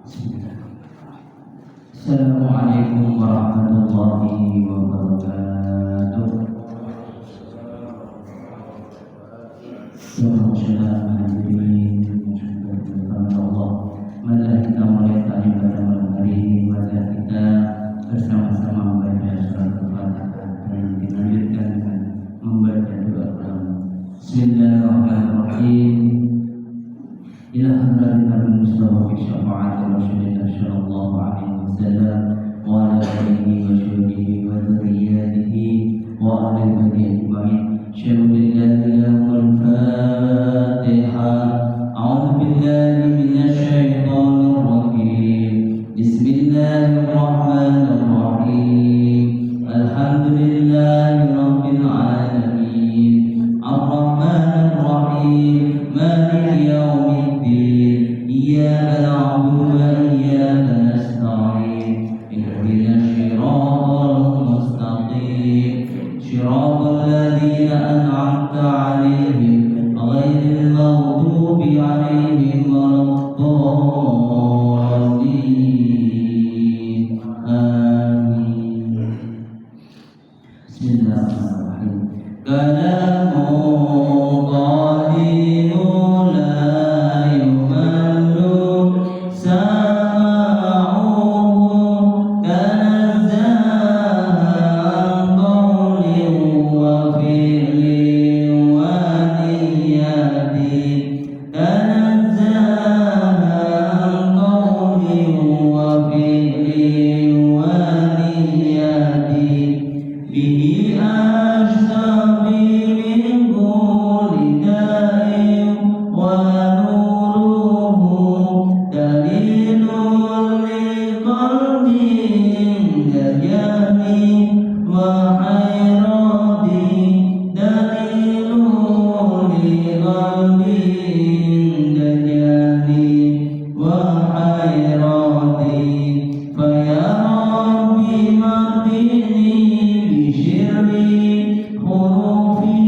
Assalamualaikum warahmatullahi wabarakatuh. Salam hadirin yang Allah. Marilah kita mulai tadi pada malam hari ini. Marilah kita bersama-sama membaca surat Al-Fatihah dan dilanjutkan dengan membaca doa pertama. Bismillahirrahmanirrahim. Ila hadratin al-Mustafa fi syafa'ati Rasulillah sallallahu alaihi wasallam wa ala alihi wa sahbihi wa dzurriyyatihi wa ahli baiti ajma'in. Al-Fatihah. A'udzu billahi minasy syaithanir rajim. Bismillahirrahmanirrahim. Alhamdulillahi rabbil alamin. Ar-Rahmanir Rahim. Maliki yaumiddin. Iyyaka na'budu wa iyyaka nasta'in. Ihdinas siratal mustaqim. Shiratal ladzina an'amta 'alaihim ghairil maghdubi 'alaihim waladdallin. Amin. Bismillahirrahmanirrahim. Kalamu qadimu la yumallu sama'uhu kanazzahan qawlin wa fi'lin wa niyatin. Kanazzahan qawlin wa fi'lin wa niyatin. Bihi ashtabi min kulli da'in wa nuruhu dalilun li qalbin jayani wa hayrati dalilun li qalbin jayani wa hayrati fa ya rabbi matini bishirri hurufi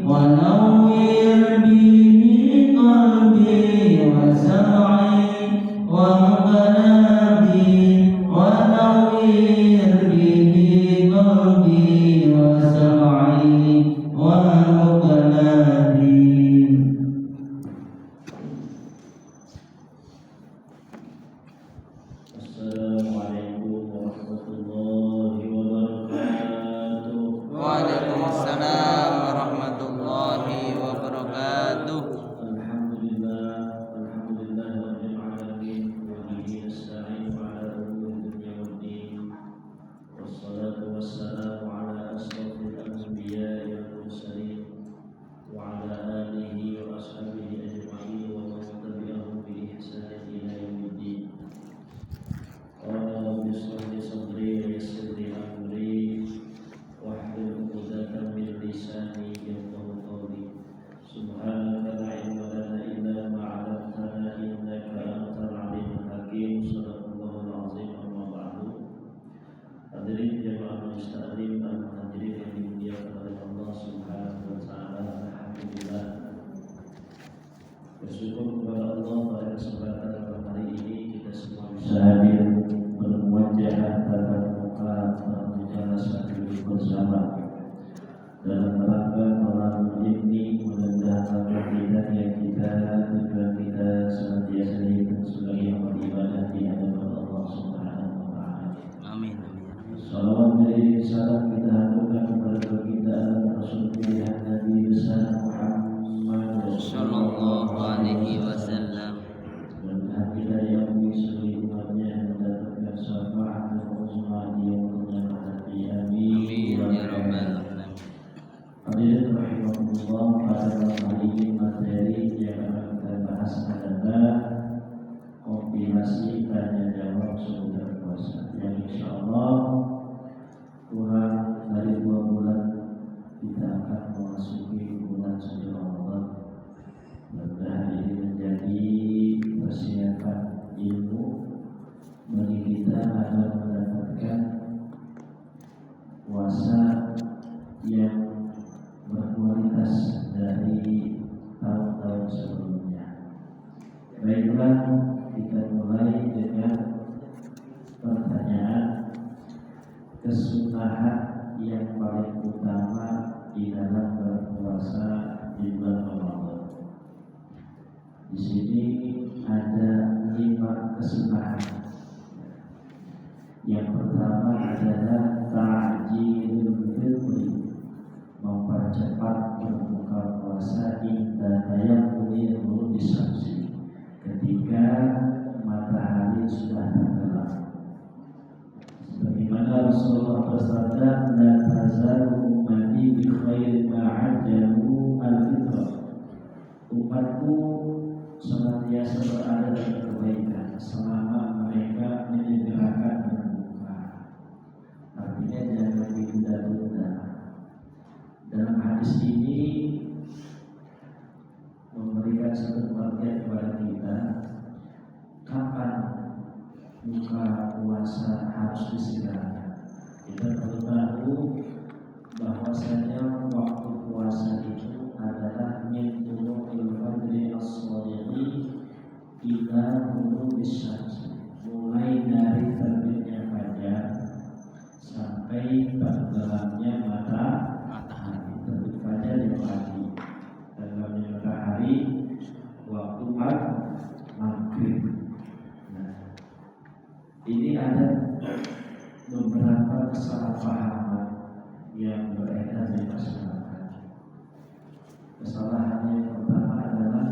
wa nawwir bihi qalbi wa sam'i wa qalbi wa nawwir bihi qalbi wa sam'i wa qalbi. Assalamualaikum warahmatullahi wabarakatuh. Waalaikumsalam warahmatullahi wabarakatuh. Alhamdulillah rabbil alamin wa bihi nasta'in ala umuri dunya waddin. Wassalatu wassalamu ala asrofil anbiya'i wal mursalin wa ala alihi wa ashabihi ajma'in wa man tabi'ahum bi ihsanin ila yaumiddin. Qala rabbi shrah li sadri wa yassir li amri wahlul 'uqdatam min lisani yafqahu qawli. Subhanaka la ilma lana illa ma 'allamtana innaka antal 'alimul hakim. Shadaqallahul 'azim. Amma ba'du. Hadirin jamaah majelis taklim dan hadirin yang dimuliakan oleh Allah Subhanahu wa taala. Alhamdulillah. Bersyukur kepada Allah pada kesempatan malam hari ini kita semua bisa hadir bermuajah tatap muka berbicara satu bersama dalam rangka malam ini menendahkan akidah yang kita tujuan kita senantiasa hidup sebagai amal ibadah di hadapan Allah Subhanahu wa taala. Amin. Salawat dari salam kita haturkan kepada baginda Rasul pilihan Nabi besar Muhammad Sallallahu alaihi wasallam. dan hadilah yang seluruh umatnya mendapatkan syafaat dan uzma di yaumul qiyamah. Amin ya rabbal alamin. Hadirin rahimahullah, pada malam hari ini materi yang akan kita bahas adalah kompilasi tanya jawab seputar puasa yang insyaallah kurang dari 2 bulan kita akan memasuki bulan suci Ramadan. Mudah-mudahan ini menjadi persiapan ilmu bagi kita agar mendapatkan puasa yang berkualitas dari tahun-tahun sebelumnya. Baiklah, kita mulai dengan pertanyaan kesunahan yang paling utama di dalam berpuasa di bulan Ramadan. Di sini ada 5 kesunahan. Yang pertama adalah ta'jilul fitri, mempercepat berbuka puasa inda tayamuni ghurub syamsi, ketika matahari sudah tenggelam. Sebagaimana Rasulullah bersabda, la tazalu ummati bi khairin ma ajjalu al-fitrah. Umatku senantiasa berada dalam kebaikan selama mereka menyegerakan berbuka. Artinya jangan ditunda-tunda. Dalam hadis ini memberikan satu pengertian kepada kita, kapan buka puasa harus disegerakan. Kita perlu tahu bahwasanya waktu puasa itu adalah min tulu'il fajri as-shadiqi ila ghurubis syamsi, mulai dari terbitnya fajar sampai tenggelamnya matahari. Terbit fajar di pagi, tenggelamnya matahari waktu maghrib. Nah, ini ada beberapa kesalahpahaman yang beredar di masyarakat. Kesalahan yang pertama adalah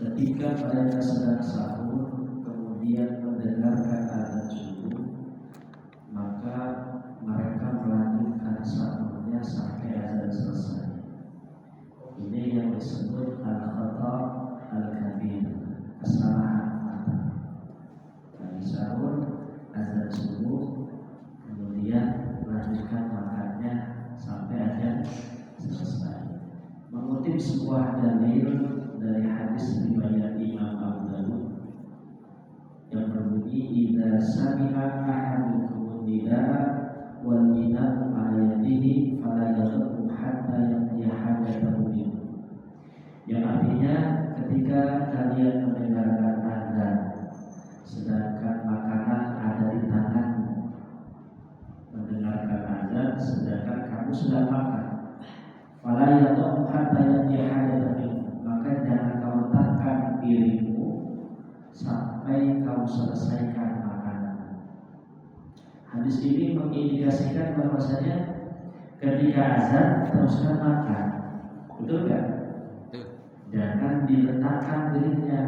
ketika mereka sedang sahur kemudian mendengarkan azan subuh, maka mereka melanjutkan sahurnya sampai azan selesai. Ini yang disebut al-khata' al-kabir, kesalahan fatal. Dari sahur, azan subuh, kemudian melanjutkan makannya sampai azan selesai. Mengutip sebuah dalil dari hadis riwayat Imam Abu Dawud yang berbunyi, idza sami'a ahadukum nidaa wal nidaa'u 'ala yadihi fala yadhku hatta yaqdi hajatahu minhu. Yang artinya, ketika kalian mendengarkan azan sedangkan makanan ada di tanganmu, mendengarkan azan sedangkan kamu sedang makan, fala yadhku hatta yaqdi hajatahu minhu, maka jangan kau letakkan dirimu sampai kau selesaikan makanan. Hadis ini mengindikasikan bahwasanya ketika azan teruskan makan, betul kan? Jangan diletakkan dirinya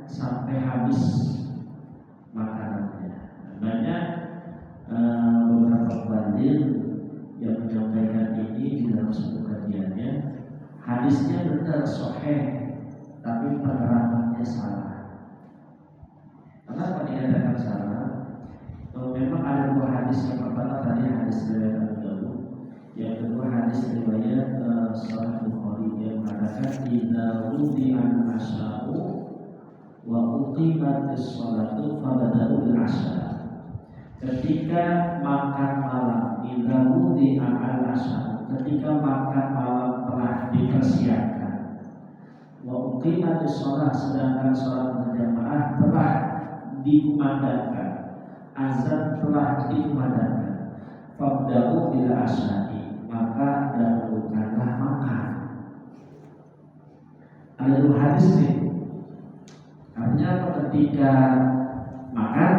sampai habis makanannya. Banyak beberapa bandil yang menyampaikan ini di dalam sebuah kajiannya. Hadisnya benar sahih, tapi penerapannya salah. Kenapa dikatakan salah? Memang ada 2 hadis. Yang pertama tadi hadis riwayat Abu Dawud, yang kedua hadis riwayat Sahih Bukhari yang mengatakan idza rudi'an asya'u wa uqimatis shalatu fabada'u bil asya. Ketika makan malam, idza rudi'an asya'u, ketika makan malam telah dipersiapkan, wa uqimatis shalah, sedangkan salat berjamaah telah dikumandangkan, azan telah dikumandangkan, fabda'u bil asya'i, maka dahulukanlah makan. Ada 2 hadis nih. Artinya ketika makan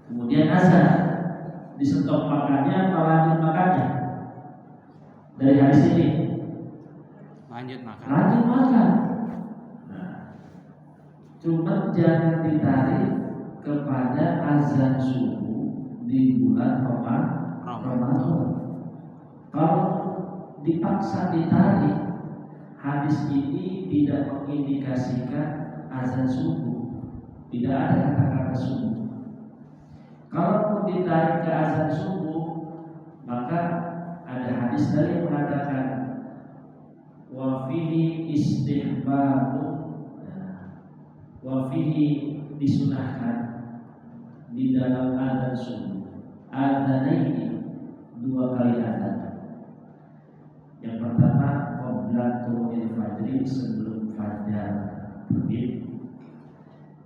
kemudian azan, di stop makannya apa lanjut makannya? Dari hadis ini Lanjut makan. Nah, cuma jangan ditarik kepada azan subuh di bulan Ramadan. Kalau dipaksa ditarik, hadis ini tidak mengindikasikan azan subuh, tidak ada kata-kata subuh. Kalau ditarik ke azan subuh, maka ada hadis dari yang mengatakan wa fihi istihbabu, wa fihi disunahkan di dalam azan subuh adzanaini, 2 kali azan. Yang pertama qabla tulu'il fajri, sebelum fajar terbit.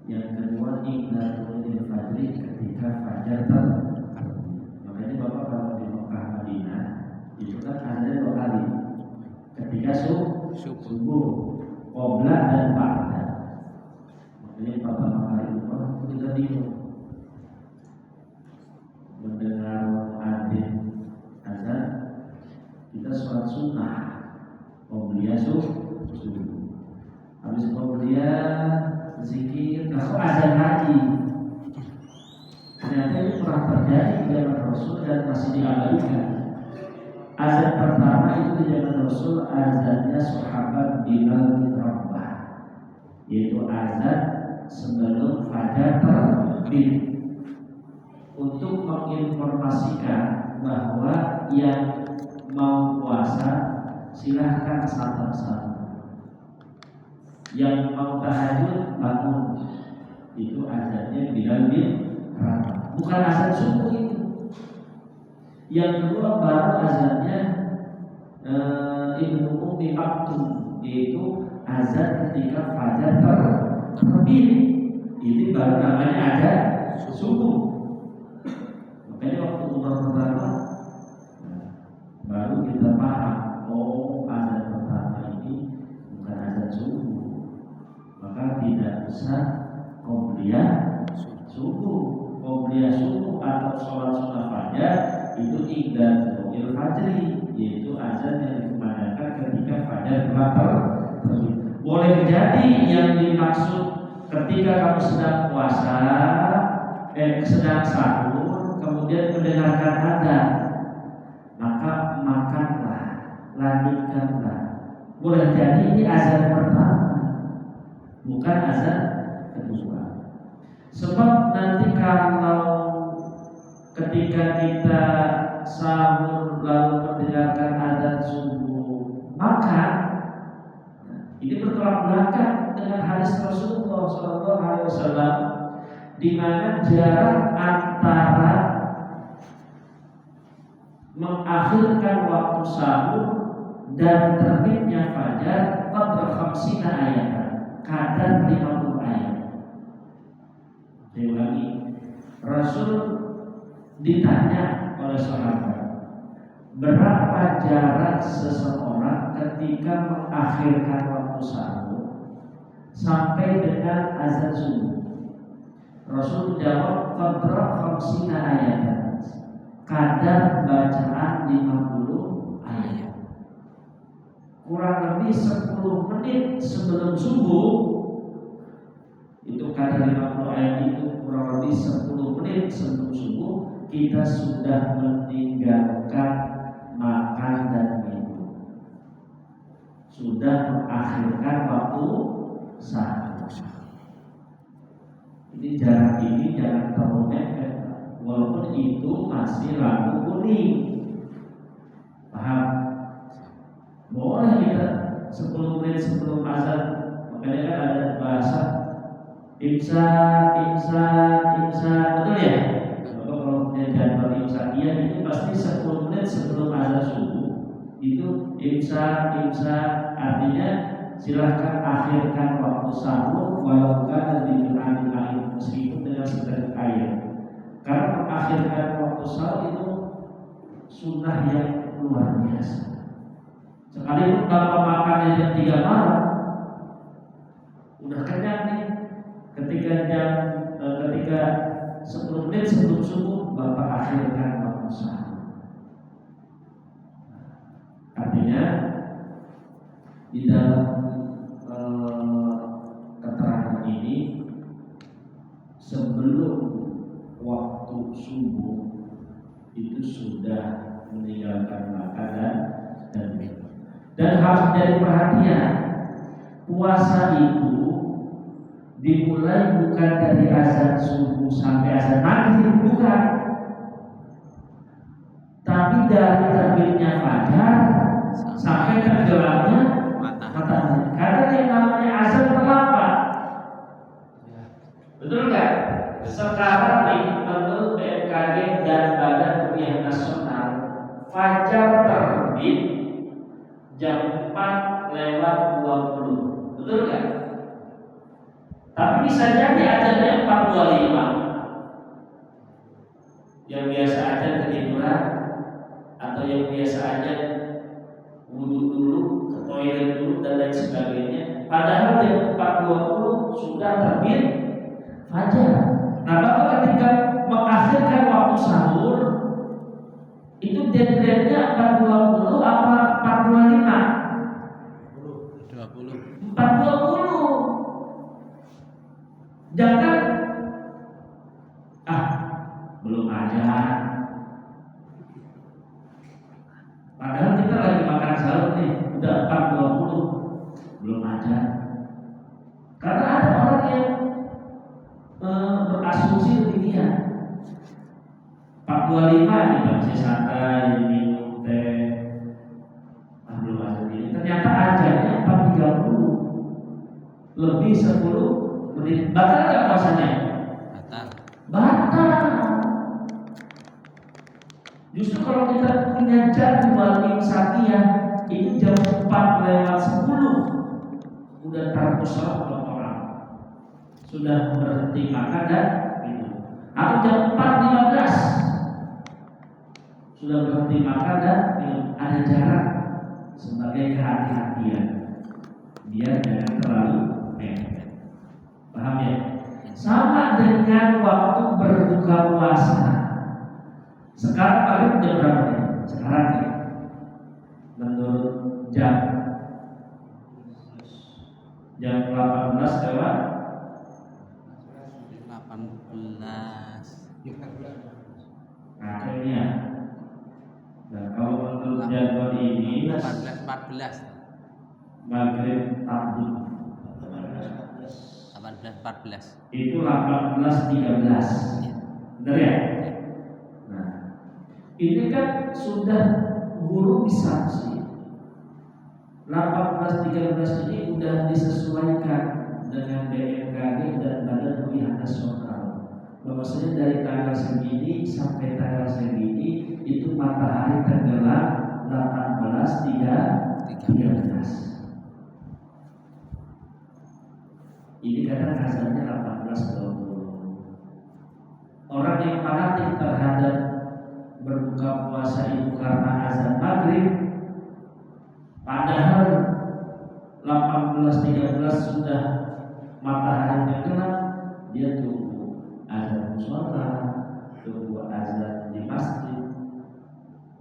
Yang kedua Iqdatul Fajri ketika fajar terbit. Makanya Bapak kalau di Mekah Madinah itu kan ada 2 kali. Ketika subuh, qobla dan ba'da. Makanya pertama kali itu kita bingung mendengar adzan azan, kita sholat sunnah, qobliyah subuh. Habis qobliyah zikir, kok azan lagi. Ternyata ini pernah terjadi di zaman Rasul dan masih diabadikan. Azan pertama itu di zaman Rasul, azannya sahabat Bilal bin Rabah, yaitu azan sebelum fajar terbit, untuk menginformasikan bahwa yang mau puasa silahkan santap-santap, yang mau tahajud bangun. Itu azannya Bilal bin Rabah, bukan azan subuh itu. Yang kedua baru azannya Ibnu Ummi Maktum, yaitu azan ketika fajar terbit. Ini baru namanya azan subuh. Makanya waktu Umar pertama baru kita paham, oh azan pertama ini bukan azan subuh, maka tidak usah qobliyah subuh. Qobliyah subuh atau sholat sunnah fajar itu Iqdatul Fajri, yaitu azan yang dikumandangkan ketika fajar terbit. Boleh jadi yang dimaksud ketika kamu sedang puasa, sedang sahur, kemudian mendengarkan adzan, maka makanlah, lanjutkanlah. Boleh jadi ini azan pertama, bukan azan kedua. Sebab nanti kalau ketika kita sahur lalu mendengarkan adzan subuh makan, ini bertolak belakang dengan hadis Rasulullah SAW, di mana jarak antara mengakhirkan waktu sahur dan terbitnya fajar qadra 50 ayat, kadar 50 ayat. Saya ulangi, Rasul ditanya oleh sahabat, berapa jarak seseorang ketika mengakhirkan waktu sahur sampai dengan azan subuh? Rasul menjawab, qadra 50 ayat, kadar bacaan 50 ayat. Kurang lebih 10 menit sebelum subuh, itu kadar 50 ayat itu kurang lebih 10 menit sebelum subuh kita sudah meninggalkan makan dan minum, sudah mengakhirkan waktu sahur. Ini jarak ini jangan terlalu mepet, walaupun itu masih lampu kuning. Paham? Boleh kita 10 menit sebelum azan. Makanya kan ada bahasa imsak, betul ya? Kalau punya jadwal imsak, itu pasti 10 menit sebelum azan subuh. Itu imsak, artinya silahkan akhirkan waktu sahur walau kana di air, meskipun dengan seteguk air. Karena mengakhirkan waktu sahur itu sunnah yang luar biasa. Sekalipun bapak makannya jam 3 malam, udah kenyang nih. Ketika 10 menit sebelum subuh bapak akhirkan waktu sahur. Artinya di dalam keterangan ini, sebelum waktu subuh itu sudah meninggalkan makanan dan minum. Dan harus jadi perhatian, puasa itu dimulai bukan dari azan subuh sampai azan maghrib, bukan, tapi dari terbitnya fajar sampai tenggelamnya matahari. Karena yang namanya azan terlambat, betul nggak? Sekarang nih, menurut BMKG dan Badan Ujian Nasional, fajar terbit jam 4:20, betul nggak? Tapi bisa jadi ajarnya 425. Yang biasa aja ketiduran atau yang biasa aja wudhu dulu, ke toilet dulu dan lain sebagainya. Padahal jam 4.20 sudah terbit fajar. Nah, Bapak ketika mengakhirkan waktu sahur itu deadline-nya 4.20 apa 4.25? 4.20. Jangan belum aja. Padahal kita lagi makan sahur nih, udah 4.20 belum aja. Karena ada orang yang berasumsi demikian. 4.25 nih masih santai minum teh, belum aja ini. Ternyata ajarnya 4.30, lebih 10 menit. Batal nggak puasanya? Batal. Justru kalau kita punya jadwal imsakiyah itu jam 4:10 udah terpusat orang sudah berhenti makan dan minum. Atau jam 4:15 sudah berhenti makan dan minum. Ada jarak sebagai kehati-hatian biar jangan terlalu mepet. Paham ya? Sama dengan waktu berbuka puasa. Sekarang paling jam berapa nih? Sekarang nih menurut jam 18 lewat 18. akhirnya. Nah, kalau menurut jadwal ini 14. maghrib tabut 14. itu 18.13. Benar ya? Nah, ini kan sudah guru disanksi. 18.13 ini sudah disesuaikan dengan BMKG dan Badan Hukum Nasional. Bahwasanya dari tanggal segini sampai tanggal segini itu matahari tenggelam 18.13. Ini kadang azannya 18.20. Orang yang fanatik terhadap berbuka puasa itu karena azan maghrib, padahal 18.13 sudah matahari tenggelam, dia tunggu azan musola, tunggu azan di masjid.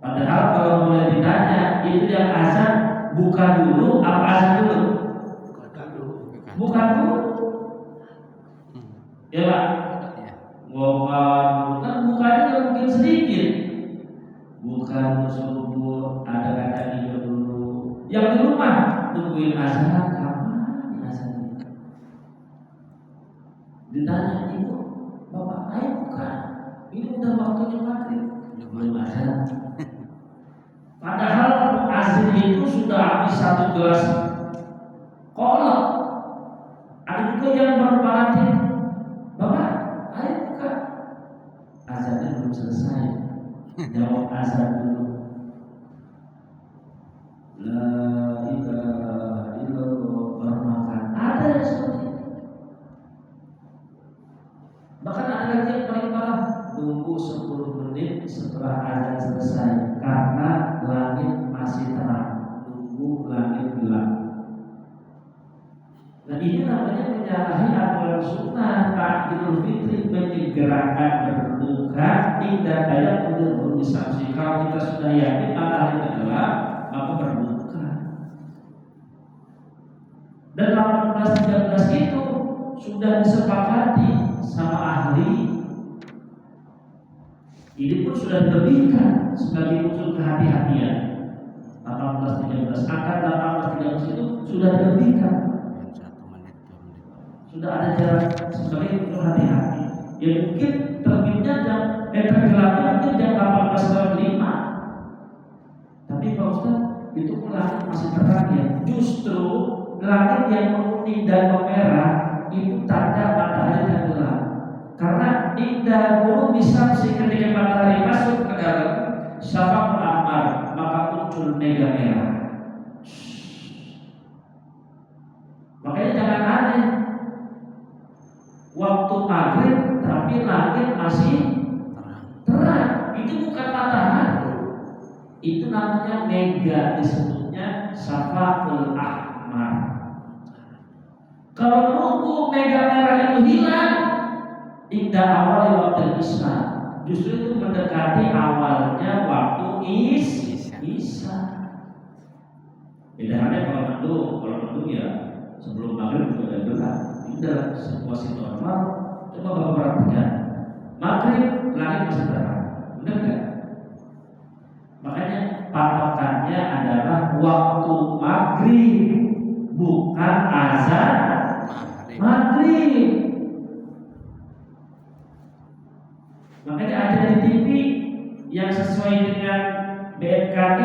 Padahal kalau mulai ditanya itu yang azan buka dulu apa azan dulu? Bukan dulu. Ya Pak? Bukan, kan bukannya mungkin sedikit. Bukan subuh, ada kata hijau dulu. Yang di rumah tungguin azan kapan azan? Ditanya ibu, bapak, ayo bukan. Ini udah waktunya maghrib. Belum azan. Padahal azan itu sudah habis 1 gelas kolak. Ada juga yang berpalatin, bapak, ayo buka. Azannya belum selesai. Jawab azan dulu. La ilaha illallah, baru makan. Ada yang seperti itu. Bahkan ada lagi yang paling parah, nunggu 10 menit setelah azan selesai karena langit masih terang. Nunggu langit gelap. Nah, ini namanya menyalahi aturan sunnah Idul Fitri, menyegerakan berbuka tidak ada benar-benar disanksi. Kalau kita sudah yakin matahari tenggelam, maka berbuka. Dan 18.13 itu sudah disepakati sama ahli. Ini pun sudah dilebihkan sebagai unsur kehati-hatian. 18.13, angka 18.13 itu sudah dilebihkan. Sudah ada jarak sebagai untuk hati-hati. Ya mungkin terbitnya tenggelamnya mungkin jam 18.05. Tapi Pak Ustaz, itu pun langit masih terang ya. Justru langit yang menguning dan memerah itu tanda matahari tenggelam. Karena indah guru bisa ketika matahari masuk ke dalam syafaq ahmar, maka muncul mega merah. Makanya jangan aneh. maghrib tapi langit masih terang. Itu bukan matahari. Itu namanya mega, disebutnya syafaqul ahmar. Kalau nunggu mega merah itu hilang, indah awal waktu isya, justru itu mendekati awalnya waktu isya. Beda halnya kalau mendung ya sebelum maghrib juga ada gelap. Ini dalam situasi normal, coba bapak perhatikan, maghrib langit masih terang, benar nggak? Makanya patokannya adalah waktu maghrib, bukan azan maghrib. Makanya ada di TV yang sesuai dengan BMKG.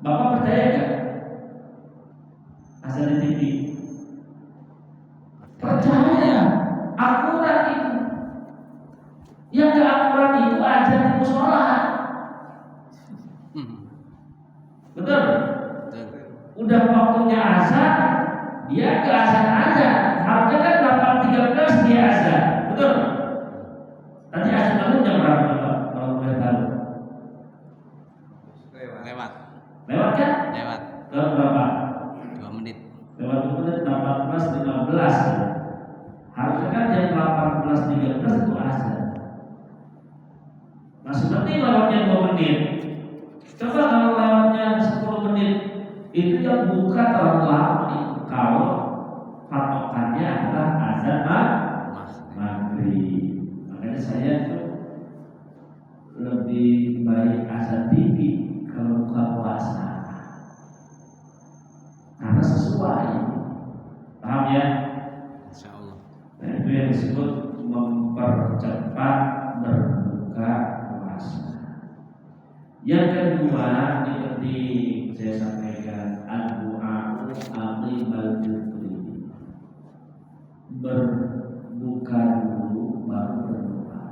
Bapak percaya nggak? Azan di TV percaya, akurat itu. Yang nggak akurat itu azan di musola. Betul? Udah waktunya azan, dia ke azan. Harusnya kan 8.13 dia azan. Betul? Tadi azan itu jam berapa Pak? Kalau boleh tahu? Lewat kan? Lewat. Lewat berapa? 2 menit. Lewat 2 menit 18.15 ya. Harusnya kan jam 18.13 itu azan. Masih penting lewatnya 2 menit. Coba kalau lewatnya 10 menit, itu yang buka terlalu lama itu. Kalau patokannya adalah azan maghrib. Makanya saya tuh lebih baik azan TV kalau buka puasa, karena sesuai. Paham ya? Insya Allah. Nah, itu yang disebut mempercepat berbuka puasa. Yang kedua, ini penting saya sampaikan, ad-du'a aqibal fitri. Berbuka dulu baru berdoa.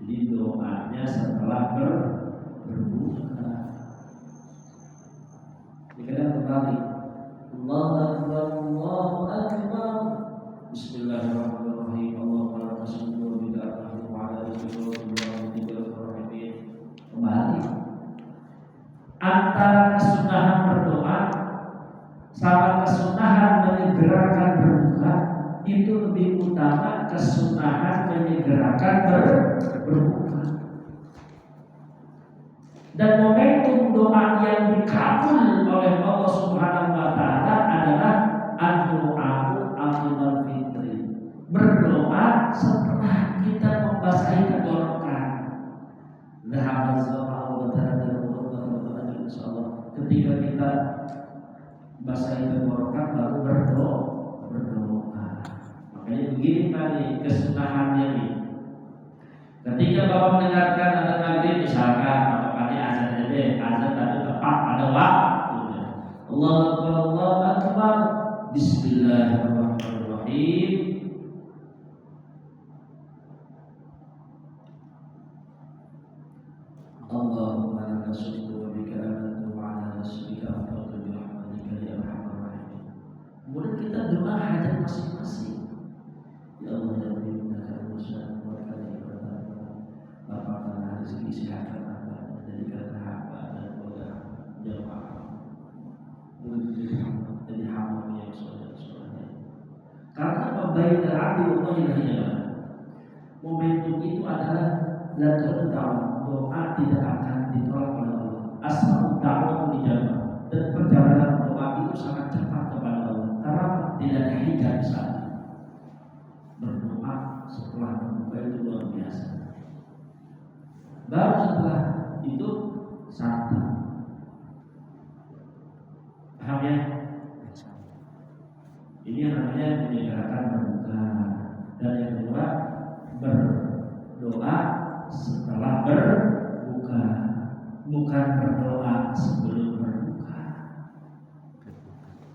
Jadi doanya setelah berbuka. Ini kadang terbalik. Allahu akbar, Allahu akbar. Bismillahirrahmanirrahim. Allahu akbar, syukur billahi wa ala kembali antara kesunahan berdoa sama kesunahan menyegerakan berbuka, itu lebih utama kesunahan menyegerakan berbuka. Dan momentum doa yang dikabul oleh Allah Subhanahu wa taala adalah ad-du'a'u aqibal fitri. Berdoa setelah kita membasahi tenggorokan. Ketika kita basahi tenggorokan baru berdoa. Makanya begini tadi kesunahannya nih. Ketika Bapak mendengarkan azan maghrib misalkan, patokannya azan aja, azan tapi tepat pada waktunya. Allahu akbar, Allahu akbar. Bismillahirrahmanirrahim. Allahumma laka sujudtu wa bika amantu wa ala rasulika afdaltu bi rahmatika ya arhamar rahimin. Kemudian kita doa hajat masing-masing. Ya Allah ya Rabbi, innaka al-musyad wa kalimatan lapangkan rezeki silakan apa menjadikan hamba dan keluarga jamaah menjadi hamba yang soleh. Karena pembaik terarti Allah yang hanya momentum itu adalah lantunan doa tidak akan ditolak oleh Allah. Asal dakwah dijawab dan perjalanan doa itu sangat cepat kepada Allah. Karena tidak ada hijab di sana. Berdoa setelah berbuka itu luar biasa. Baru setelah itu satu. Paham ya? Ini yang namanya menyegerakan berbuka. Dan yang kedua berdoa setelah berbuka, bukan berdoa sebelum berbuka.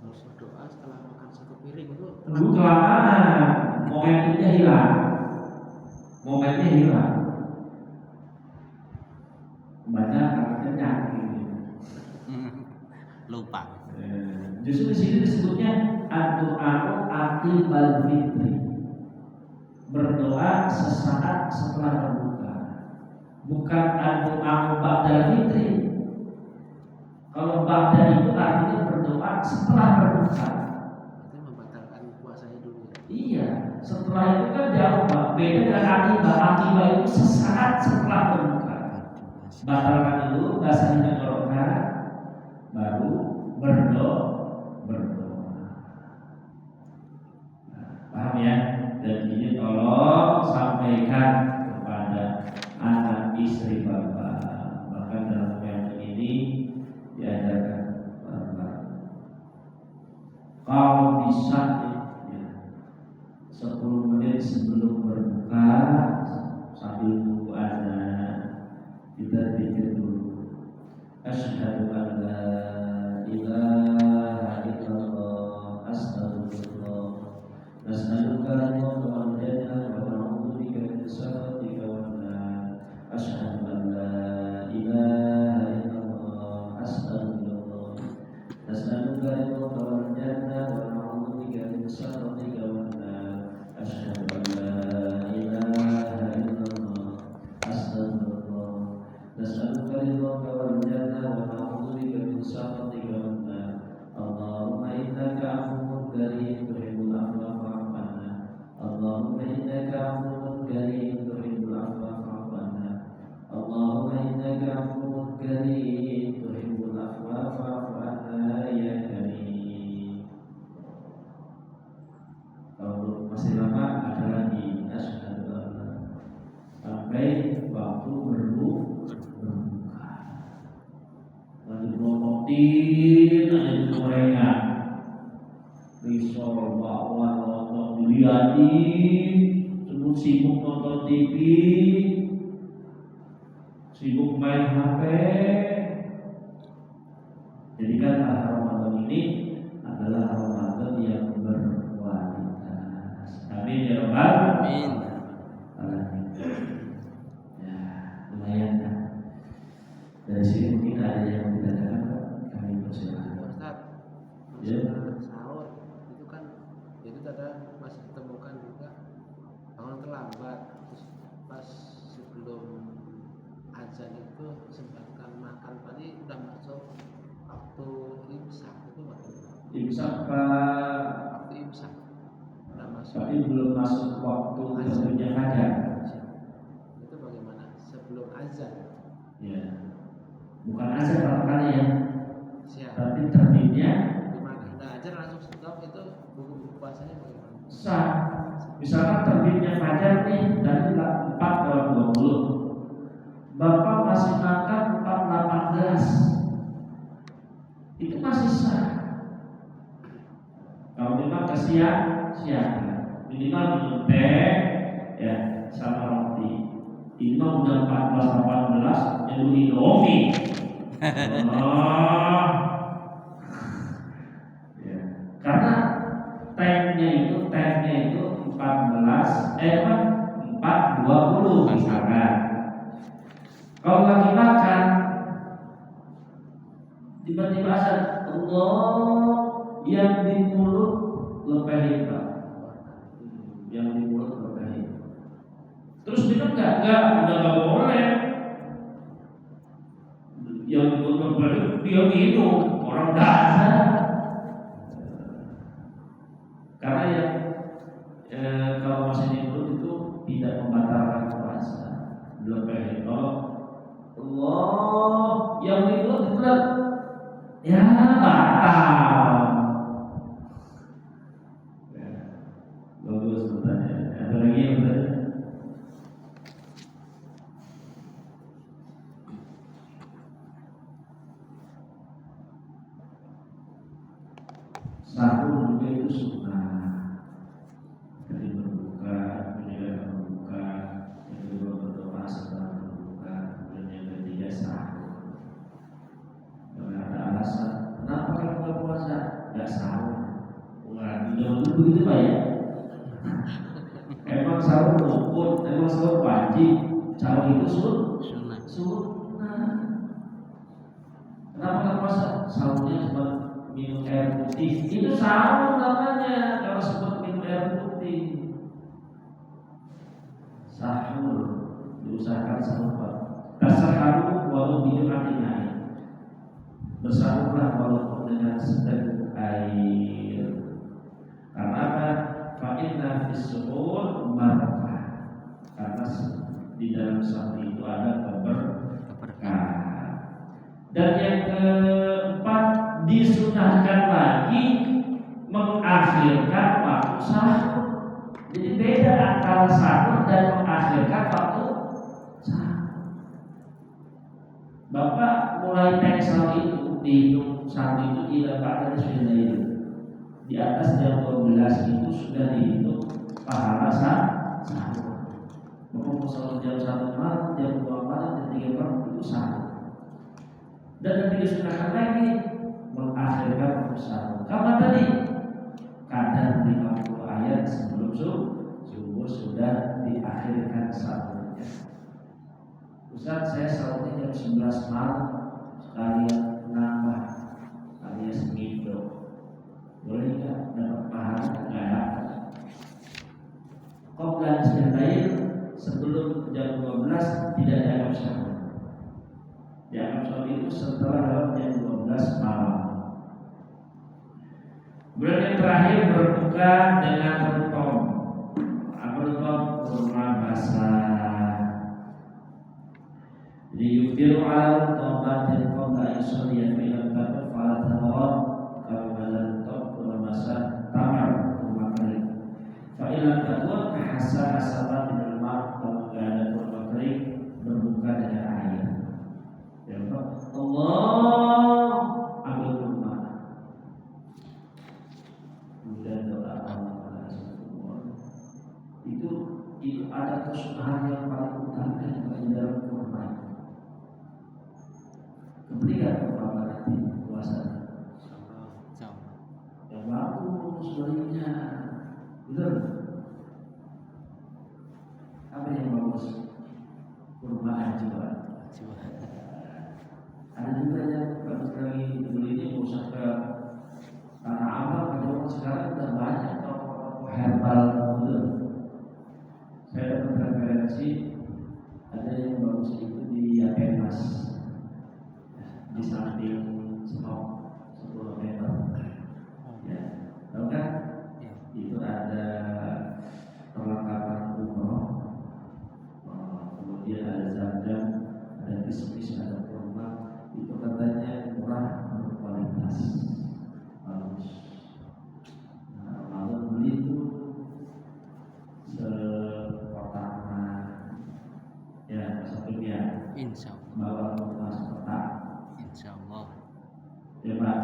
Harus berdoa setelah makan satu piring itu. Kelamaan, momennya hilang. Banyak karena kenyang gitu. Lupa. Justru di sini disebutnya ad-du'a'u aqibal fitri. berdoa sesaat setelah berbuka, bukan doa ba'dal fitri. Kalau ba'da itu artinya berdoa setelah berbuka. Berarti membatalkan puasanya dulu ya. Iya, setelah itu kan jauh Pak. Beda dengan akibah. Akibah itu sesaat setelah berbuka. Batalkan dulu bahasa tenggorokan, baru berdoa. Nah, paham ya? Dan ini tolong sampaikan kepada anak istri bapak. Bahkan dalam yang ini diajarkan bareng-bareng. Kalau bisa ya, 10 menit sebelum berbuka sambil nunggu azan kita pikir dulu. Asyhadu an la ilaha illallah astagfirullah nas'aluka ridha wal jannah wa na'udzu bika min sakhatika wan nar. Asyhadu an la ilaha illallah astagfirullah nas'aluka ridha wal jannah wa na'udzu bika min sakhatika wan nar. Asyhadu an la ilaha illallah astagfirullah nas'aluka ridha wal jannah wa na'udzu bika min sakhatika wan nar. Allahumma innaka 'afuwwun karim tuhibbul 'afwa fa'fu 'anna. Allahumma innaka 'afuwwun karim tuhibbul 'afwa fa'fu 'anna. Allahumma innaka 'afuwwun karim tuhibbul 'afwa fa'fu 'anna ya karim. Kalau masih lama ada lagi asyhadu an la sampai waktu berbuka. Lalu ngomotin aja gorengan, risol, bakwan, lontong diliatin, sebut sibuk nonton TV, sibuk main HP. Jadi kan Ramadan ini adalah Ramadan yang berkualitas. Amin ya Rabbal Amin. alamin. Ya, lumayan kan. Dari sini mungkin ada yang ditanyakan, kami persilakan. Ustaz, Ya. masalah sahur itu kan jadi ada masih ditemukan juga bangun terlambat, terus pas sebelum azan itu sempatkan makan tadi udah masuk waktu imsak itu bagaimana? Imsak Pak, Waktu imsak udah masuk. tapi belum masuk waktu terbitnya fajar. Itu bagaimana? Sebelum azan. Ya, bukan azan kali ya, Siap. tapi terbitnya Gimana? Nah, azan langsung stop itu buku puasanya bagaimana? sah. Misalkan terbitnya fajar nih dari 4:20, Bapak masih makan 4:18, itu masih sah. Kalau memang kesian, minimal minum teh ya sama roti. Ini mah udah 14:18 nyeduh Indomie. Oh. Ya. Karena time-nya itu 4:20 misalkan. Kalau lagi makan tiba-tiba azan Allah yang di mulut lepehin Pak. Yang di mulut lepehin. Terus minum enggak, udah boleh. Yang di mulut lepehin dia minum, orang dasar. Karena kalau masih di mulut itu tidak membatalkan puasa. Lepehin. Kalau Allah yang di mulut ditelan, ya batal. Bagus pertanyaan. Ada lagi yang bertanya? Sahur juga itu sunnah. Dari berbuka, menjaga berbuka, yang kedua berdoa setelah berbuka, dan yang ketiga sahur. Kalau ada alasan, kenapa kamu nggak puasa? Nggak sahur. Wah, jangan dulu begitu Pak ya. Emang sahur rukun, emang sahur wajib. Sahur itu Sunnah. sunnah. Kenapa nggak puasa? Sahurnya cuma minum air putih. Itu sahur namanya. Kalau sempat minum air putih. usahakan sahur. Tasaharu walau bijumatin air. Bersahurlah walaupun dengan seteguk air. Karena apa? Fa'inna fis suhur barakah. Karena di dalam sahur itu ada keberkahan. Dan yang keempat, disunahkan lagi mengakhirkan waktu sahur. Jadi beda antara sahur dan mengakhirkan waktu sahur. Bapak mulai teksel itu dihitung sahur itu tidak pada sudah itu. Di atas jam 12 itu sudah dihitung pahala sahur. Bapak mau sahur jam 1 malam, jam 2 malam, jam 3 malam itu sahur. Dan yang disunahkan lagi mengakhirkan waktu sahur. Kapan tadi? Kadar 50 ayat sebelum subuh sudah diakhirkan sahurnya. Ustaz, saya sahurnya jam 11 malam, sekalian nambah alias seminggu. Boleh nggak dapat pahala? Nggak dapat. Qabla istinlail, sebelum jam 12 tidak dianggap sahur. Dianggap sahur itu setelah dalam jam 12 malam. Kemudian yang terakhir berbuka dengan rutop. Apa rutop? Kurma basah. Jadi yufiru ala rutobatin qabla isya fi'lan tabat fa'ala tawar. Kalau ada rutop kurma basah tamar kurma kering. Fa'ilan takut hasa-hasabat dengan mak. Kalau tidak ada kurma kering, berbuka dengan air. Ya Allah, ambil kurma. Kemudian doa Allah itu ada kesunahan yang paling utama yang ada di dalam kurma. Keberikan kurma nanti puasa. Yang bagus sebaliknya, betul. Apa yang bagus? Kurma ajwa. Ada juga yang lagi belinya usah ke Tanah Abang, kalau sekarang sudah banyak toko-toko herbal gitu. Saya dapat referensi ada yang bagus itu di Yapenas, di samping stok 10 meter. Ya, tahu kan? Itu ada perlengkapan umroh, kemudian ada zam-zam, ada kismis, ada kurma. Itu katanya murah, berkualitas. Kalau beli itu sekotakan, ya satu dia. Insya Allah. Bawa ke rumah sekotak. Insya Allah. Ya Pak.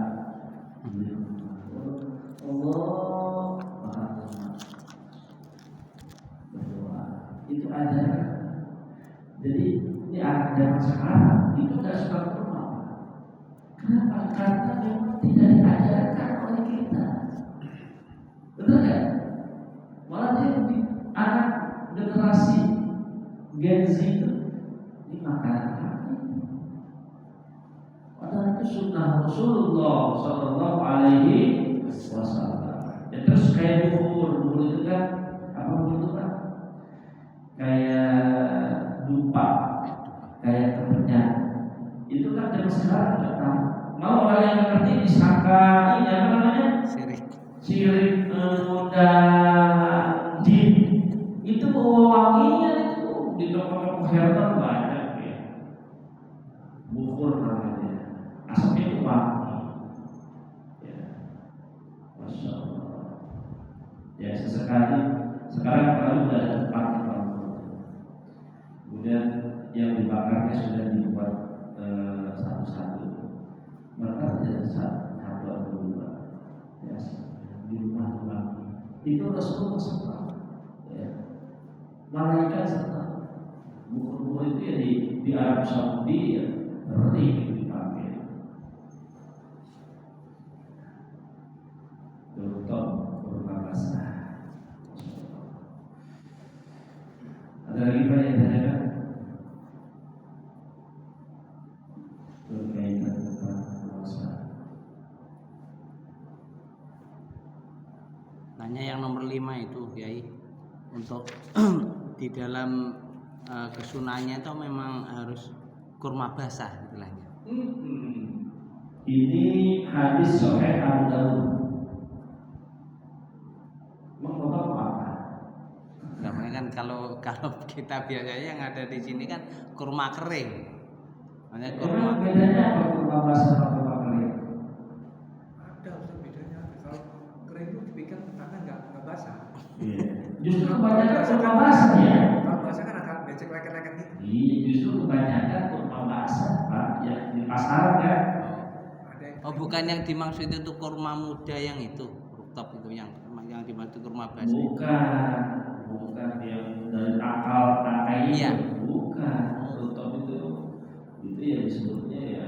Allah Maha berdoa. Itu ada. Jadi ini anak zaman sekarang itu nggak suka kurma. Kenapa? Karena memang tidak diajarkan oleh kita. Betul nggak? Malah dia anak generasi Gen Z itu ini makanan kami. Padahal itu sunnah Rasulullah Sallallahu Alaihi Wasallam. Ya, terus kayak bubur itu kan apa bubur itu kan? Kayak dupa, kayak kemenyan. Itu kan zaman sekarang nggak tahu. Malah orang yang ngerti disangka ini apa namanya? Sirik undang jin. Itu wanginya itu di toko-toko herbal banyak ya. Bubur namanya. Asapnya itu wangi. Ya. Masya Allah. Ya sesekali. Sekarang kalau sudah ada tempat kemudian yang dibakarnya sudah dibuat satu-satu. Maka ada satu atau dua. Ya. Di rumah itu Rasulullah SAW, ya. Malaikat serta buku-buku itu ya di Arab Saudi ya sering dipakai. Contoh kurma basah. Ada lagi Pak yang tanyakan? Berkaitan tentang puasa. Tanya yang nomor 5 itu, Kiai, untuk di dalam kesunahnya itu memang harus kurma basah istilahnya. Ini hadis Sahih Abu Dawud. Mau apa? Namanya kan kalau kita biasanya yang ada di sini kan kurma kering. Makanya kurma Bedanya apa kurma basah sama kurma kering? Ada Ustaz bedanya. Kalau kering itu dipikir karena nggak basah. Iya. Justru kebanyakan kurma basah ya. Kalau basah kan agak becek leket-leket gitu. Iya, justru kebanyakan kurma basah Pak, ya di pasar kan. Ada yang Oh, bukan yang dimaksud itu kurma muda yang itu, rooftop itu yang dimaksud kurma basah. Bukan yang dari tangkai Iya. itu, bukan. Rooftop itu ya disebutnya ya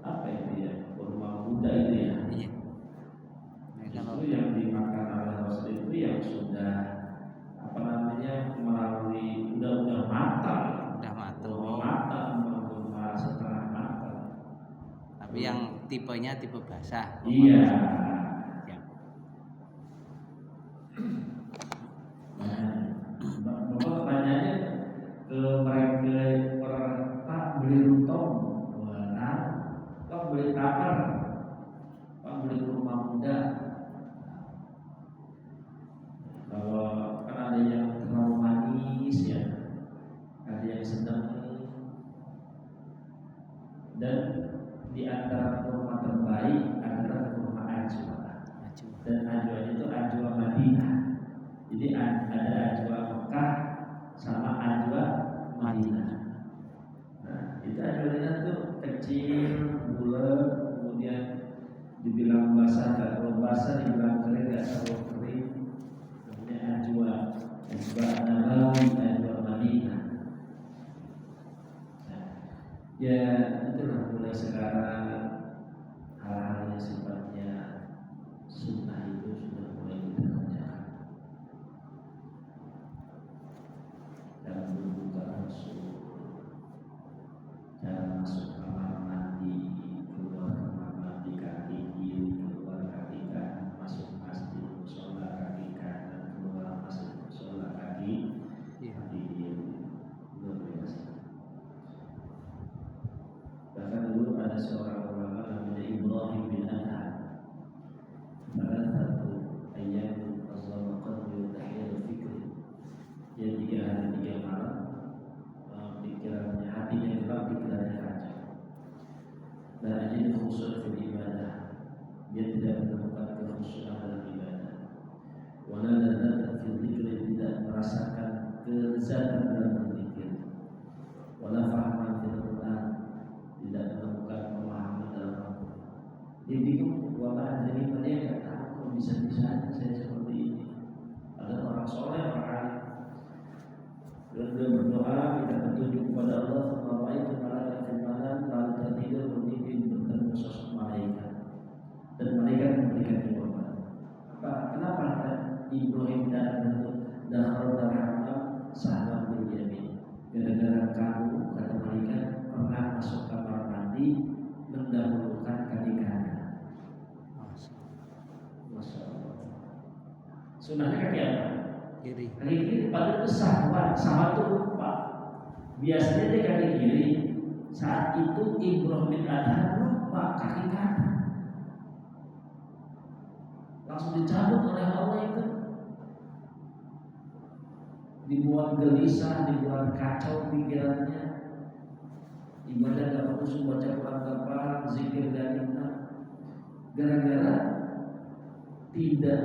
apa itu ya, kurma muda itu ya. Iya. Nah, kalau Justru yang dimakan oleh Rasul itu yang sudah apa namanya melalui udah matang. udah matang. Kurma matang, kurma setengah matang. Tapi yang tipenya tipe basah. Iya. Ya. Nah, Bapak tanyanya ke mereka orang Pak beli luntong, nah, Pak beli tapar, Pak beli kurma muda. Kalau kan ada yang terlalu manis ya, ada yang sedang, dan di antara kurma terbaik adalah kurma ajwa. Dan ajwa itu ajwa Madinah. Jadi ada ajwa Mekah sama ajwa Madinah. Nah, itu ajwa Madinah tuh kecil, bulat, kemudian dibilang basah, nggak terlalu basah, dibilang kering, nggak terlalu kering. Namanya ajwa Nabawi, ajwa Madinah. Nah, ya itulah mulai sekarang hal-hal yang sifatnya sunnah itu sudah mulai kita kerjakan. Dalam berbuka Rasul, cara masuk kamar mandi, keluar kamar mandi kaki kiri, keluar kaki kanan, masuk masjid musola kaki kanan, keluar masjid musola kaki kiri, luar biasa. Bahkan dulu ada seorang ulama namanya Ibrahim bin Adham. Pada satu ayat azlamakan yudahir fikri. Dia 3 hari 3 malam, pikirannya, hatinya gelap, pikirannya kacau. Dan ajin khusyuk fil ibadah. Dia tidak menemukan kekhusyukan dalam ibadah. Wala ladzatan fil dzikri, tidak merasakan kelezatan dalam berzikir. Wala fahaman fil Quran, tidak menemukan pemahaman dalam Al-Quran. Dia bingung, wala jadi dia nggak tahu kok bisa-bisanya saya seperti ini. Ada orang soleh, orang alim. Dan dia berdoa minta petunjuk kepada Allah. Bahwa itu malaikat firmanan lalu tertidur bermimpi bertemu sosok malaikat. Dan malaikat memberikan jawaban. Kenapa Ibrahim dan Dahar Darhamam sahabat bil yamin? Gara-gara kamu, kata malaikat, pernah masuk kamar mandi mendahulukan kaki kanan. Masya Allah. Sunahnya kaki apa? Kiri. Kaki kiri pada itu sama tuh lupa. Biasanya dia kaki kiri. Saat itu Ibrahim bin Adham lupa kaki kanan. Langsung dicabut oleh Allah itu. Dibuat gelisah, dibuat kacau pikirannya. Ibadah gak fokus, baca Quran gak paham, zikir gak ingat. Gara-gara tidak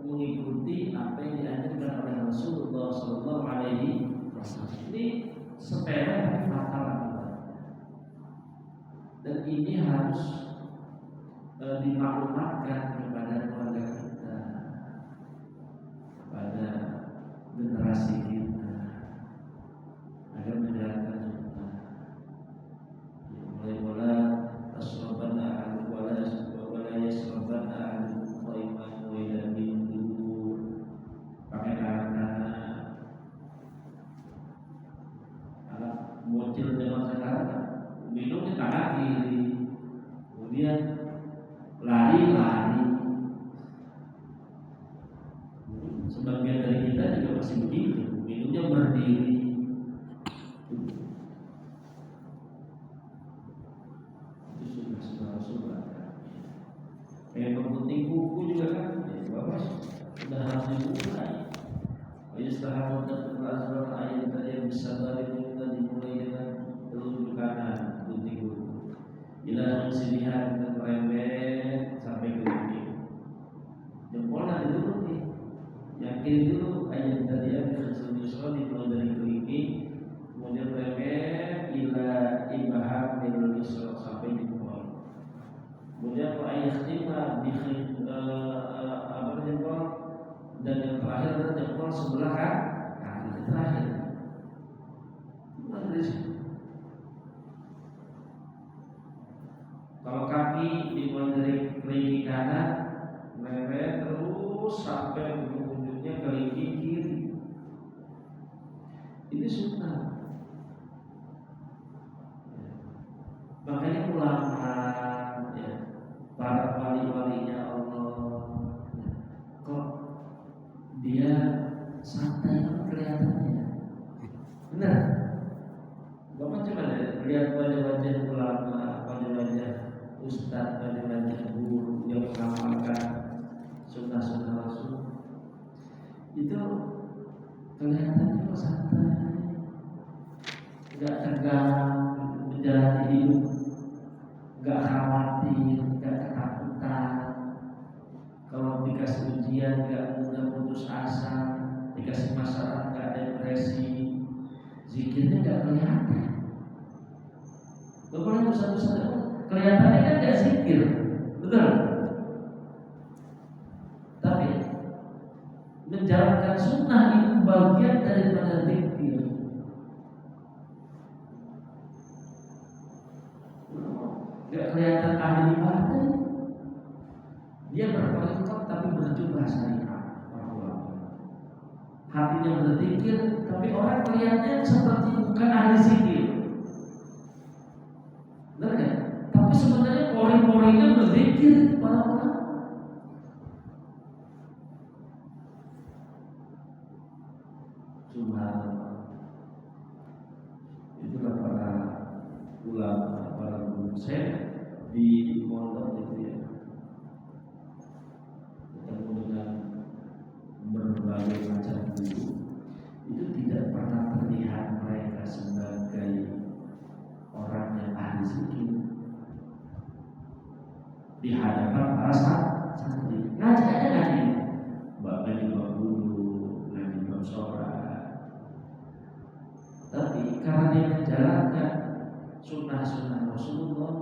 mengikuti apa yang diajarkan oleh Rasulullah SAW. Ini sepele tapi fatal. Dan ini harus dimaklumatkan kepada keluarga kita, kepada generasi kita, agar menjalankan sunnah. Mulai bola tasrobanna wala yasrobanna qaiman wa ila dulu pakai tangan kanan. Anak bocil zaman sekarang minum di tangan kiri, kemudian lari. Sebagian dari kita juga masih begitu, minumnya berdiri. istihara untuk azwar ayat tadi yang bersabar itu dimulai dengan telunjuk kanan gunting kuku ila sinihan dan merembet sampai ke kaki jempol nanti dulu nih yang kiri dulu ayat tadi yang bersabar dimulai dari kelingking kemudian merembet ila ibaham dari isra sampai di jempol kemudian ayat 5 di jempol dan yang terakhir adalah jempol sebelah kanan terakhir. Kalau kaki dimulai dari kelingking kanan, merembet terus sampai ujung-ujungnya kelingking kiri. Ini sunnah. Makanya ulama, ya, para wali-walinya Allah, ya, kok dia santai kelihatannya, benar. Bapak coba lihat wajah-wajah ulama, wajah-wajah ustadz, wajah-wajah guru yang mengamalkan sunnah-sunnah Rasul, itu kelihatannya kok santai, nggak tegang menjalani hidup, nggak khawatir, nggak ketakutan. Kalau dikasih ujian nggak mudah putus asa, dikasih masalah nggak depresi, zikirnya nggak kelihatan. Beberapa ustaz-ustaz kelihatannya kan nggak zikir, betul. Tapi menjalankan sunnah itu bagian daripada zikir. Nggak kelihatan ahli ibadah. Dia berperangkat tapi berjubah syariat. Hatinya berzikir, tapi orang melihatnya seperti bukan ahli zikir. Benar kan? Tapi sebenarnya pori-porinya berzikir para ulama. Subhanallah. Itulah para ulama, para guru. Saya di pondok itu ya, ketemu dengan berbagai macam guru, itu tidak pernah terlihat mereka sebagai orang yang ahli zikir di hadapan para santri. Ngaji aja ngaji, ngaji bab wudu, ngaji bab sholat. Tapi karena dia menjalankan sunnah-sunnah Rasulullah,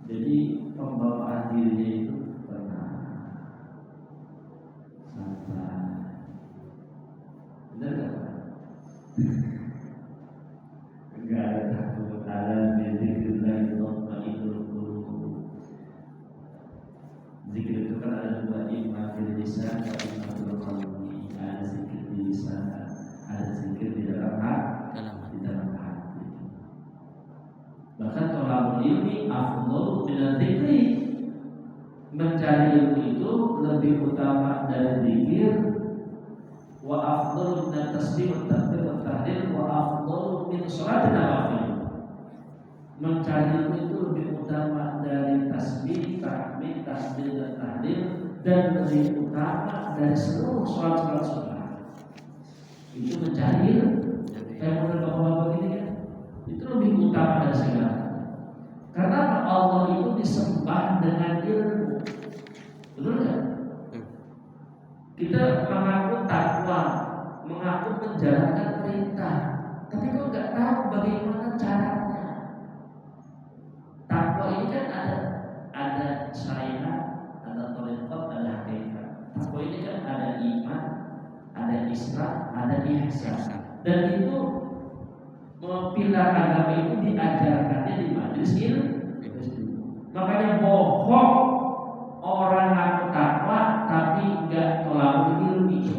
jadi pembawaan dirinya itu benar tak? Enggak ada takut ala zikrillah tatma'innul qulub. Zikir itu kan ada dua, imma fil lisan wa imma fil qalbi. Ada zikir di lisan, ada zikir di dalam hati. Bahkan thalabul ilmi afdhalu min dzikri. Mencari ilmu itu lebih utama dari zikir. Wa afdalu min tasbih wa takbir wa tahlil wa afdalu min sholatin nawafil. Mencari ilmu itu lebih utama dari tasbih, tahmid, tahlil dan tahlil, dan lebih utama dari seluruh sholat-sholat sunnah. Itu mencari ilmu. Kayak model bapak-bapak ini kan, itu lebih utama dari segala. Karena Allah itu disembah dengan ilmu. Betul kan? Kita mengaku takwa, mengaku menjalankan perintah, tapi kok nggak tahu bagaimana caranya. Takwa ini kan ada syariat, ada thariqat, ada hakikat. Takwa ini kan ada iman, ada Islam, ada ihsan. Dan itu pilar agama itu diajarkannya di majelis ilmu. Makanya bohong orang ngaku takwa tapi enggak tolak ilmi.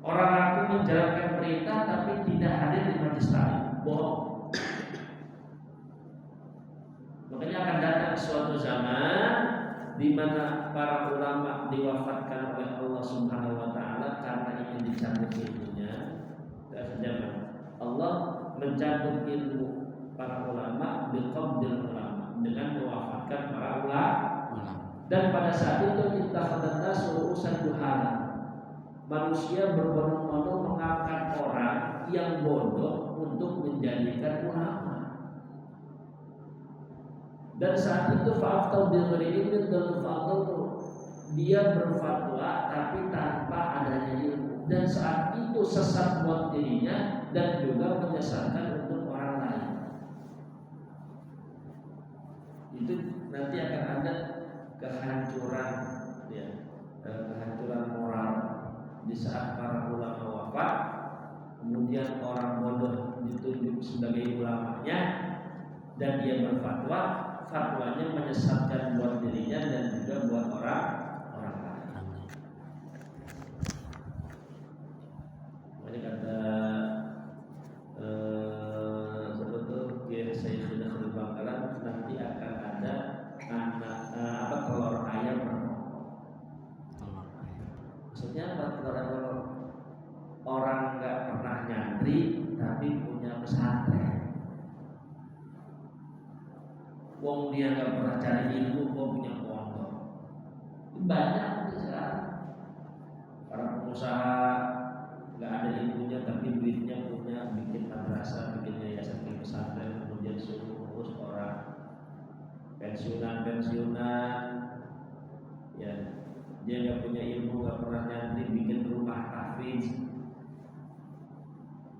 Orang ngaku menjalankan perintah tapi tidak hadir di majelis taklim. Bohong. Makanya akan datang suatu zaman di mana para ulama diwafatkan oleh Allah Subhanahu wa taala karena ingin dicabut ilmunya. Zaman Allah mencabut ilmu para ulama biqabdil ulama dengan mewafatkan para ulama. Dan pada saat itu ittakhadhan nas ru'usan juhala. manusia berbondong-bondong mengangkat orang yang bodoh untuk menjadikan ulama. Dan saat itu fa'aftau bighairi ilmin dan fa'adallu, dia berfatwa tapi tanpa adanya ilmu, dan saat itu sesat buat dirinya dan juga menyesatkan untuk orang lain. Itu nanti akan ada kehancuran, ya, kehancuran moral di saat para ulama wafat. Kemudian orang bodoh ditunjuk sebagai ulamanya dan dia berfatwa, fatwanya menyesatkan buat dirinya dan juga buat orang lain. Ini kata sebetulnya Kiai Sayyidina Khalil Bangkalan, nanti akan ada telur ayam berkokok. Maksudnya apa telur ayam? Orang nggak pernah nyantri tapi punya pesantren. Wong dia nggak pernah cari ilmu, kok punya pondok. Banyak sekarang para pengusaha nggak ada ilmunya tapi duitnya punya, bikin madrasah, bikin yayasan, bikin pesantren, kemudian suruh ngurus orang pensiunan, ya dia nggak punya ilmu, nggak pernah nyantri, bikin rumah tahfiz,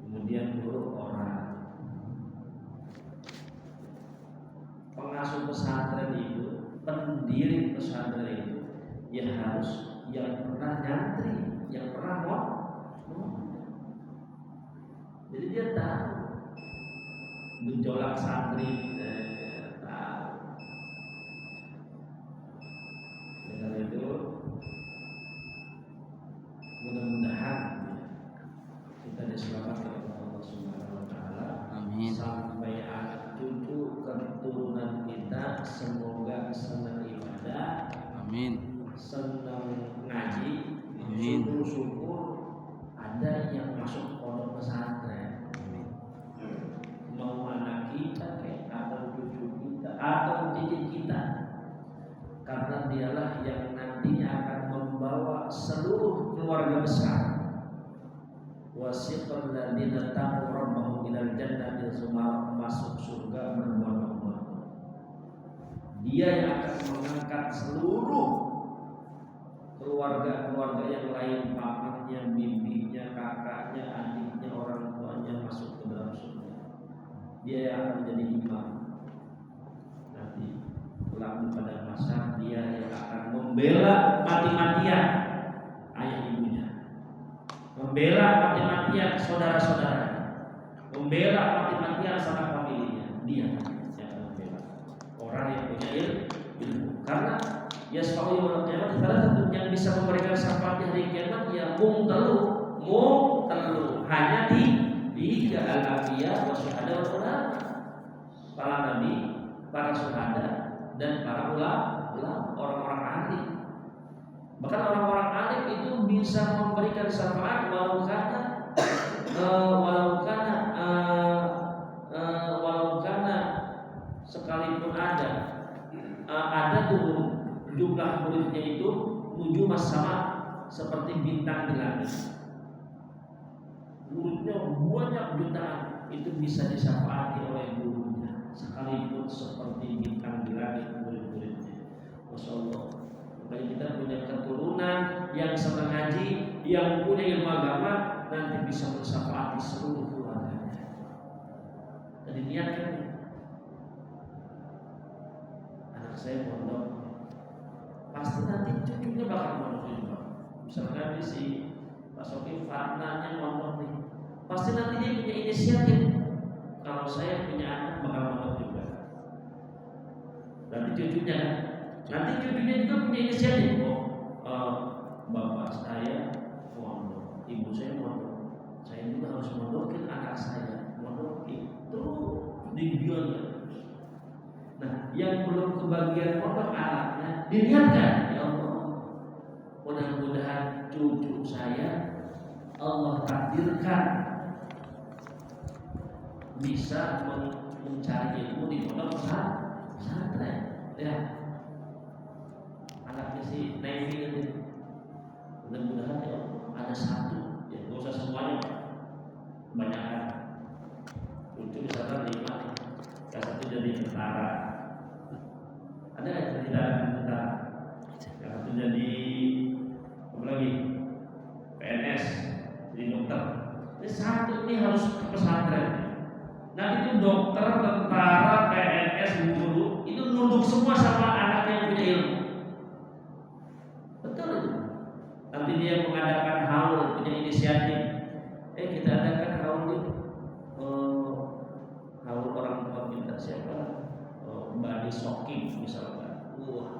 kemudian nyuruh orang. Pengasuh pesantren itu, pendiri pesantren itu, ya harus yang pernah nyantri, yang pernah mau. Jadi dia tahu gejolak santri, tahu. Dengan itu mudah-mudahan kita diselamatkan oleh Allah Subhanahu Wa Taala. Amin. Sampai anak cucu keturunan kita semoga senang ibadah, Amin. senang ngaji, Amin. syukur-syukur ada yang masuk pondok pesantren. Amin. Mau anak kita atau cucu kita atau cicit kita, karena dialah yang nantinya akan membawa seluruh keluarga besar. Wasiqal ladzina taqu rabbahum ilal jannati zumar, masuk surga berbondong-bondong. Dia yang akan mengangkat seluruh keluarga yang lain, pamannya, bibinya, kakaknya, adiknya, orang tuanya masuk ke dalam surga. Dia yang akan menjadi imam. Nanti kelak pada masa dia yang akan membela mati-matian ayah ibunya, membela mati-matian saudara-saudaranya, membela mati-matian sanak familinya. Dia yang akan membela orang yang punya ilmu. Karena yasfa'u yaumil qiyamah, salah satu yang bisa memberikan syafaat di hari kiamat ya mungtalu, hanya tiga al-anbiya wa syuhada wa ulama, para nabi, para syuhada, dan para ulama, orang-orang alim. Bahkan orang-orang alim itu bisa memberikan syafaat walau kana sekalipun ada tuh jumlah muridnya itu menuju sama seperti bintang di langit. Muridnya banyak jutaan, itu bisa disyafaati oleh gurunya sekalipun seperti bintang di langit murid-muridnya. Masya Allah. Makanya kita punya keturunan yang senang ngaji, yang punya ilmu agama, nanti bisa mensyafaati seluruh keluarganya. Jadi niatkan, anak saya mondok, pasti nanti cucunya bakal mondok juga. Misalkan si Pak Sofi Fatnanya mondok nih, pasti nanti dia punya inisiatif. Kalau saya punya anak bakal mondok juga. Berarti cucunya, nanti cucunya juga punya inisiatif. Bapak saya mondok, ibu saya mondok, saya juga harus mondokin anak saya. Mondok itu dibiarkan. Nah, yang belum kebagian mondok anaknya diniatkan, ya Allah, mudah-mudahan cucu saya Allah takdirkan bisa mencari ilmu di pondok pesantren. Ya, anaknya si Naimi ini, mudah-mudahan ya Allah ada satu, ya nggak usah semuanya Pak, kebanyakan. Lucu misalkan 5, yang satu jadi tentara, ada cerita tentara, yang satu jadi apa lagi, PNS, jadi dokter. Ini satu ini harus ke pesantren. Nah itu dokter, tentara, PNS, guru itu nunduk semua sama anak yang punya ilmu. Betul itu. Nanti dia mengadakan haul, punya inisiatif. Kita adakan haul ini. Haul orang tua kita siapa? Mbak Soking misalkan.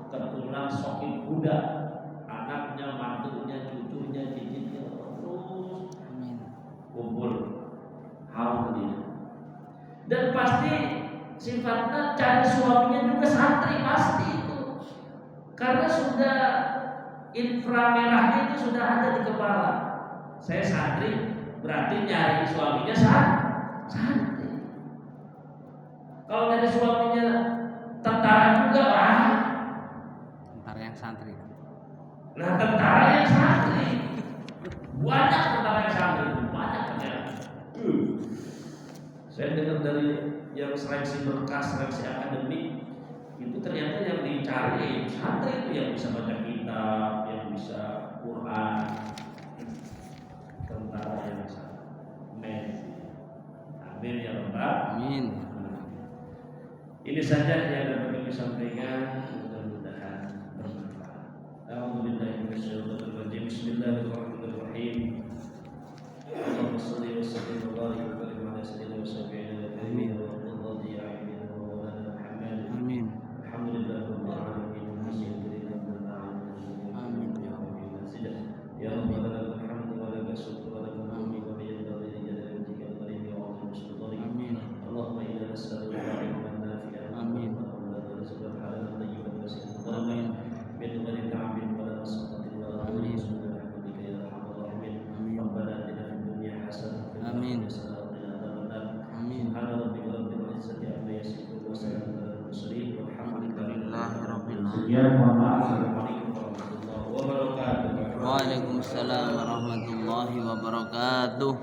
Keturunan Soking kuda, anaknya, mantunya, cucunya, cicitnya terus kumpul haul dia. Dan pasti sifatnya cari suaminya juga santri pasti itu, karena sudah inframerahnya itu sudah ada di kepala. Saya santri berarti nyari suaminya santri. Kalau nyari suaminya tentara juga, Tentara yang santri. nah tentara yang santri banyak, tentara yang santri banyak ternyata. Saya dengar dari yang seleksi berkas, seleksi akademik itu ternyata yang dicari santri itu yang bisa baca kitab, yang bisa Quran, tentara yang santri. Amin ya Rabbal. Amin. Ini saja yang dapat kami sampaikan, mudah-mudahan bermanfaat. A'udzubillahi minasyaitonir rajim. Bismillahirrahmanirrahim. Allahumma shalli wa sallim wa barik wa barik ala sayyidina wa sayyidina Muhammadin wa radhiyallahu anhu wa ala Muhammad. Amin. Alhamdulillahirabbil alamin. Amin. Ya Rabbana lakal hamdu wa lakal syukru wa lakal mulku wa biyadika al-jalali wal karim wa 'azimi sultanik. Amin. Allahumma inna nas'aluka ilman nafi'an. Amin. Rizqan halalan tayyiban wasi'an. Amin. Min ghairi ta'abin wa la masaqatin wa la Amin. rahmatika ya arhamar rahimin. Amin. Rabbana atina fid dunya hasanah wa fil Amin. akhirati hasanah wa qina adzabannar. Amin. Subhana rabbika rabbil izzati amma yasifun wa salamun alal mursalin walhamdulillahi rabbil alamin. Ya Assalamualaikum warahmatullahi wabarakatuh. Waalaikumsalam warahmatullahi wabarakatuh.